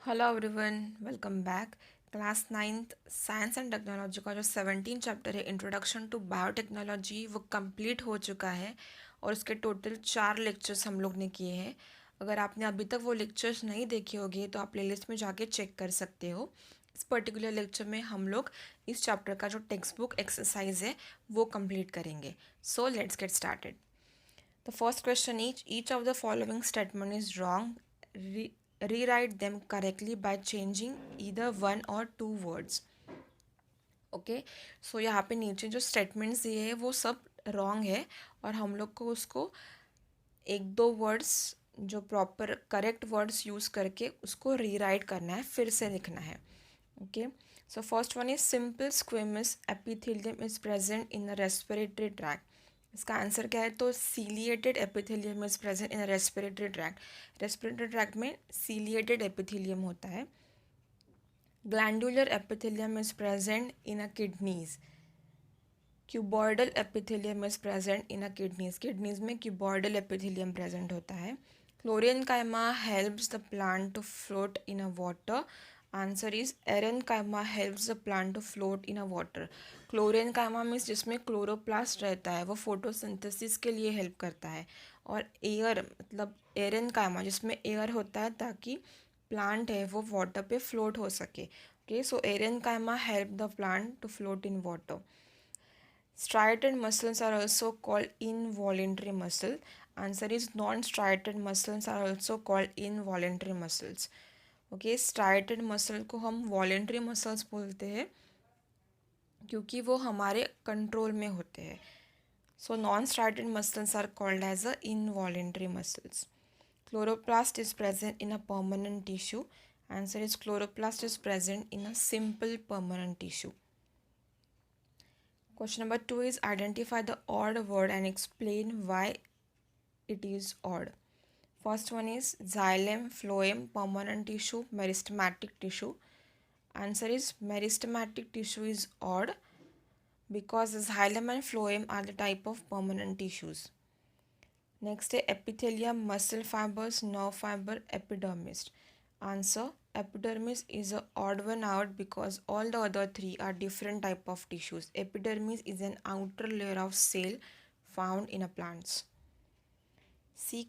Hello everyone, welcome back. Class ninth science and technology का जो 17 chapter है introduction to biotechnology वो complete हो चुका है और उसके टोटल 4 लेक्चर्स हम लोग ने किए हैं। अगर आपने अभी तक वो लेक्चर्स नहीं देखे होंगे तो आप प्लेलिस्ट में जाके चेक कर सकते हो। इस पर्टिकुलर लेक्चर में हम लोग इस चैप्टर का जो टेक्स्ट बुक एक्सरसाइज है वो कंप्लीट करेंगे। So let's get started. The first question is each of the following statement is wrong. Rewrite them correctly by changing either one or two words. Okay, so यहाँ पे नीचे जो statements दिए हैं वो सब रॉन्ग है और हम लोग को उसको एक दो वर्ड्स जो प्रॉपर करेक्ट वर्ड्स यूज़ करके उसको रीराइट करना है, फिर से लिखना है। Okay, so first one is simple squamous epithelium is present in the respiratory tract. इसका आंसर क्या है? तो ciliated epithelium is present in respiratory tract. Respiratory tract में सीलिएटेड एपिथेलियम होता है। Glandular epithelium is present in a kidneys. Cuboidal epithelium is present in a kidneys. Kidneys में cuboidal epithelium present होता है। Chlorenchyma helps the plant to float in a water. Answer is aerenchyma helps the plant to float in a water. Chlorenchyma means जिसमें chloroplast रहता है वो photosynthesis के लिए help करता है। और एयर मतलब एरेनकाइमा जिसमें एयर होता है ताकि प्लांट है वो वाटर पे फ्लोट हो सके। Okay, so aerenchyma help the plant to float in water. Striated muscles are also called involuntary muscle. Answer is non-striated muscles are also called involuntary muscles. Okay, striated muscle को हम voluntary muscles बोलते हैं क्योंकि वो हमारे control में होते हैं. So non-striated muscles are called as a involuntary muscles. Chloroplast is present in a permanent tissue. Answer is chloroplast is present in a simple permanent tissue. Question number 2 is identify the odd word and explain why it is odd. First one is xylem, phloem, permanent tissue, meristematic tissue. Answer is meristematic tissue is odd because xylem and phloem are the type of permanent tissues. Next is epithelium, muscle fibers, nerve fiber, epidermis. Answer epidermis is a odd one out because all the other three are different type of tissues. Epidermis is an outer layer of cell found in a plants. C.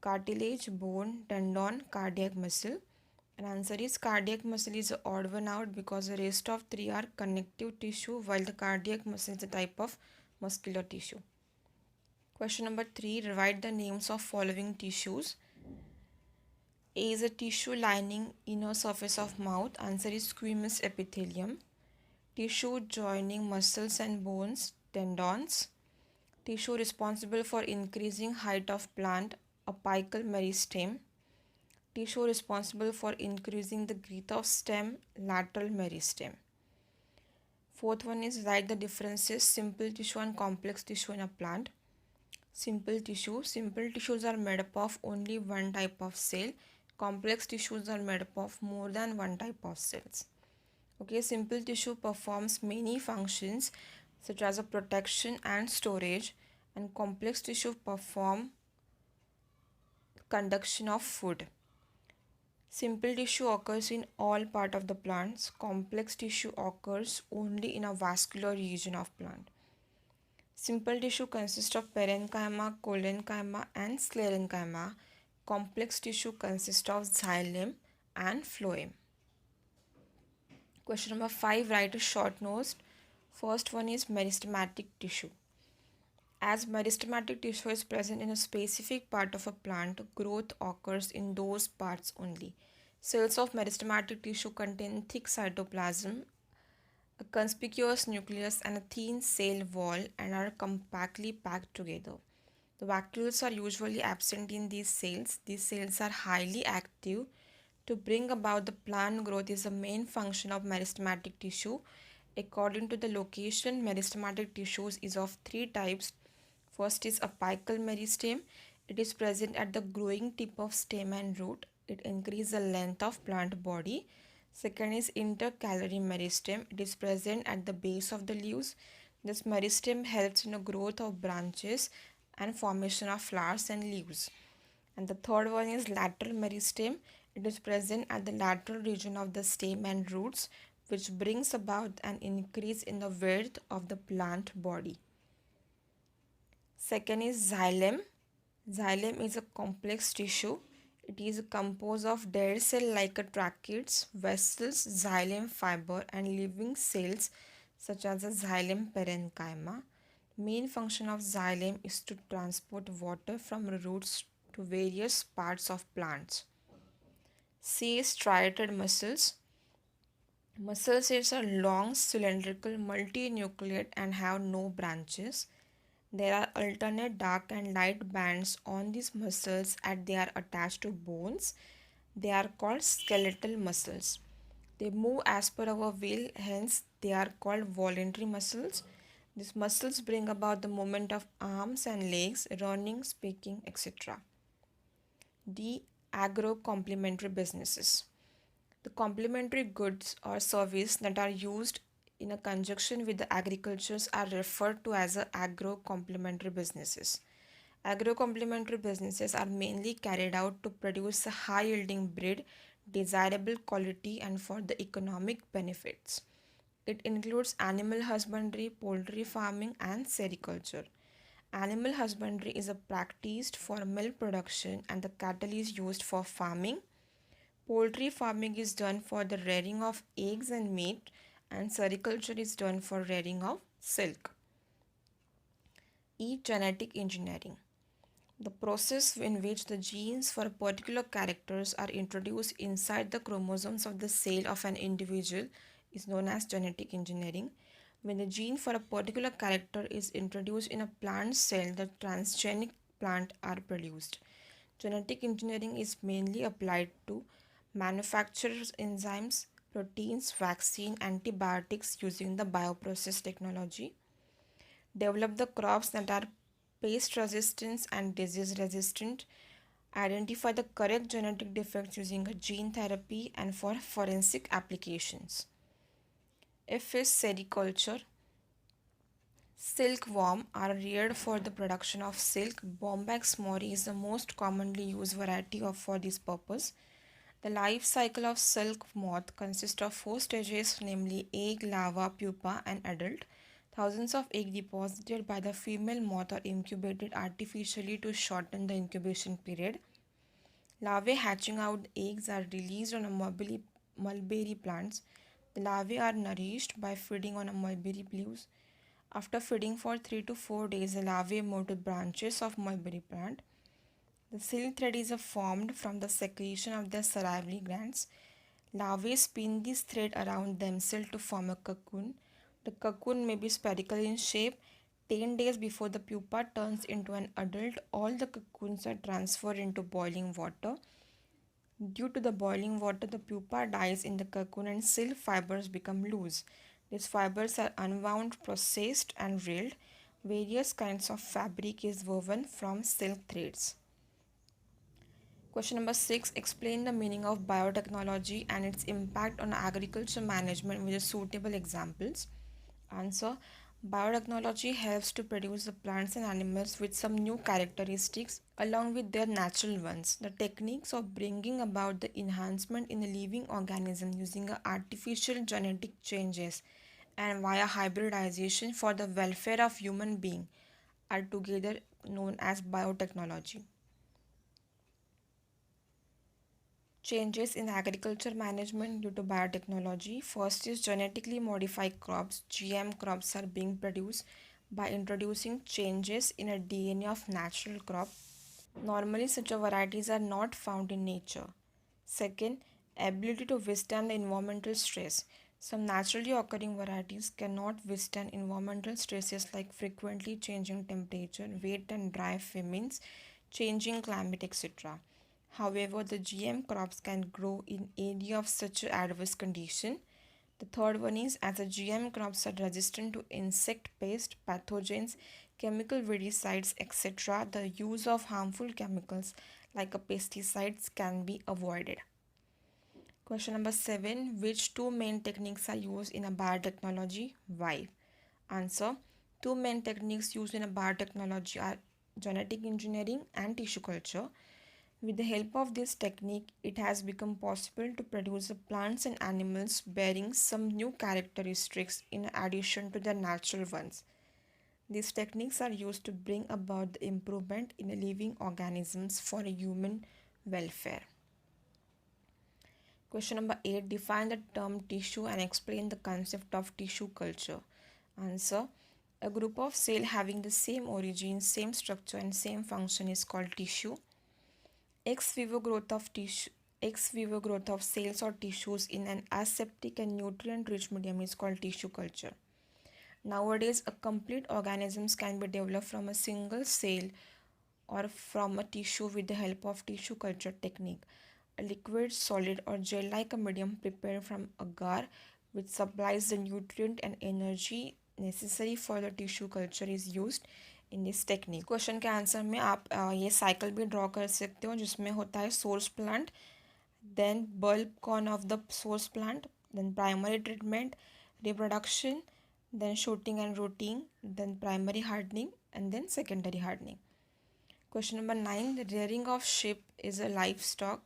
Cartilage, bone, tendon, cardiac muscle. And answer is cardiac muscle is a odd one out because the rest of three are connective tissue while the cardiac muscle is a type of muscular tissue. Question number 3. Write the names of following tissues. A is a tissue lining inner surface of mouth. Answer is squamous epithelium. Tissue joining muscles and bones, tendons. Tissue responsible for increasing height of plant, apical meristem. Tissue responsible for increasing the girth of stem, lateral meristem. Fourth one is write the differences simple tissue and complex tissue in a plant. Simple tissues are made up of only one type of cell. Complex tissues are made up of more than one type of cells. Okay, simple tissue performs many functions such as a protection and storage, and complex tissue perform conduction of food. Simple tissue occurs in all part of the plants. Complex tissue occurs only in a vascular region of plant. Simple tissue consists of parenchyma, collenchyma and sclerenchyma. Complex tissue consists of xylem and phloem. Question number 5. Write a short note. First one is meristematic tissue. As meristematic tissue is present in a specific part of a plant, growth occurs in those parts only. Cells of meristematic tissue contain thick cytoplasm, a conspicuous nucleus and a thin cell wall and are compactly packed together. The vacuoles are usually absent in these cells. These cells are highly active. To bring about the plant growth is the main function of meristematic tissue. According to the location, meristematic tissues is of three types. First is apical meristem. It is present at the growing tip of stem and root. It increases the length of plant body. Second is intercalary meristem. It is present at the base of the leaves. This meristem helps in the growth of branches and formation of flowers and leaves. And the third one is lateral meristem. It is present at the lateral region of the stem and roots, which brings about an increase in the width of the plant body. Second is xylem. Xylem is a complex tissue. It is composed of dead cell like tracheids, vessels, xylem fiber, and living cells such as the xylem parenchyma. Main function of xylem is to transport water from roots to various parts of plants. C. Striated muscles. Muscle cells are long, cylindrical, multinucleate, and have no branches. There are alternate dark and light bands on these muscles as they are attached to bones. They are called skeletal muscles. They move as per our will, hence they are called voluntary muscles. These muscles bring about the movement of arms and legs, running, speaking, etc. D. Agro-complementary businesses. The complementary goods or service that are used in a conjunction with the agricultures are referred to as agro-complementary businesses. Agro-complementary businesses are mainly carried out to produce a high-yielding breed, desirable quality, and for the economic benefits. It includes animal husbandry, poultry farming, and sericulture. Animal husbandry is a practiced for milk production, and the cattle is used for farming. Poultry farming is done for the rearing of eggs and meat, and sericulture is done for rearing of silk. E. Genetic engineering. The process in which the genes for particular characters are introduced inside the chromosomes of the cell of an individual is known as genetic engineering. When the gene for a particular character is introduced in a plant cell, the transgenic plant are produced. Genetic engineering is mainly applied to manufacturers enzymes, proteins, vaccine, antibiotics using the bioprocess technology. Develop the crops that are pest resistant and disease resistant. Identify the correct genetic defects using a gene therapy and for forensic applications. F is sericulture. Silkworm are reared for the production of silk. Bombax mori is the most commonly used variety for this purpose. The life cycle of silk moth consists of four stages, namely egg, larva, pupa, and adult. Thousands of eggs deposited by the female moth are incubated artificially to shorten the incubation period. Larvae hatching out eggs are released on a mulberry plants. The larvae are nourished by feeding on a mulberry leaves. After feeding for 3 to 4 days, the larvae move to branches of mulberry plant. The silk thread is formed from the secretion of their salivary glands. Larvae spin this thread around themselves to form a cocoon. The cocoon may be spherical in shape. 10 days before the pupa turns into an adult, all the cocoons are transferred into boiling water. Due to the boiling water, the pupa dies in the cocoon and silk fibers become loose. These fibers are unwound, processed, and reeled. Various kinds of fabric is woven from silk threads. Question number 6. Explain the meaning of biotechnology and its impact on agriculture management with suitable examples. Answer. Biotechnology helps to produce the plants and animals with some new characteristics along with their natural ones. The techniques of bringing about the enhancement in a living organism using artificial genetic changes and via hybridization for the welfare of human being are together known as biotechnology. Changes in agriculture management due to biotechnology. First is genetically modified crops. GM crops are being produced by introducing changes in a DNA of natural crop. Normally, such varieties are not found in nature. Second, ability to withstand the environmental stress. Some naturally occurring varieties cannot withstand environmental stresses like frequently changing temperature, wet and dry famines, changing climate, etc. However, the GM crops can grow in area of such adverse condition. The third one is as the GM crops are resistant to insect pest, pathogens, chemical weedicides, etc., the use of harmful chemicals like pesticides can be avoided. Question number 7. Which two main techniques are used in a biotechnology? Why? Answer. Two main techniques used in a biotechnology are genetic engineering and tissue culture. With the help of this technique, it has become possible to produce plants and animals bearing some new characteristics in addition to their natural ones. These techniques are used to bring about the improvement in living organisms for human welfare. Question number 8. Define the term tissue and explain the concept of tissue culture. Answer. A group of cells having the same origin, same structure, and same function is called tissue. Ex vivo growth of tissue. Ex vivo growth of cells or tissues in an aseptic and nutrient rich medium is called tissue culture. Nowadays, a complete organisms can be developed from a single cell or from a tissue with the help of tissue culture technique. A liquid, solid, or gel-like a medium prepared from agar which supplies the nutrient and energy necessary for the tissue culture is used in this technique. Question के answer में आप ये cycle भी draw कर सकते हो जिसमें होता है source plant, then bulb corn of the source plant, then primary treatment, reproduction, then shooting and rooting, then primary hardening, and then secondary hardening. Question number 9. The rearing of sheep is a livestock.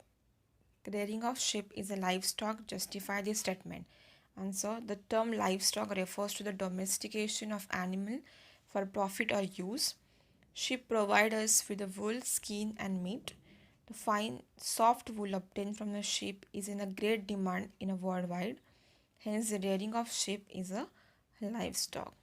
Rearing of sheep is a livestock. Justify this statement. Answer. The term livestock refers to the domestication of animal for profit or use. Sheep provide us with the wool, skin, and meat. The fine, soft wool obtained from the sheep is in a great demand in a worldwide. Hence, the rearing of sheep is a livestock.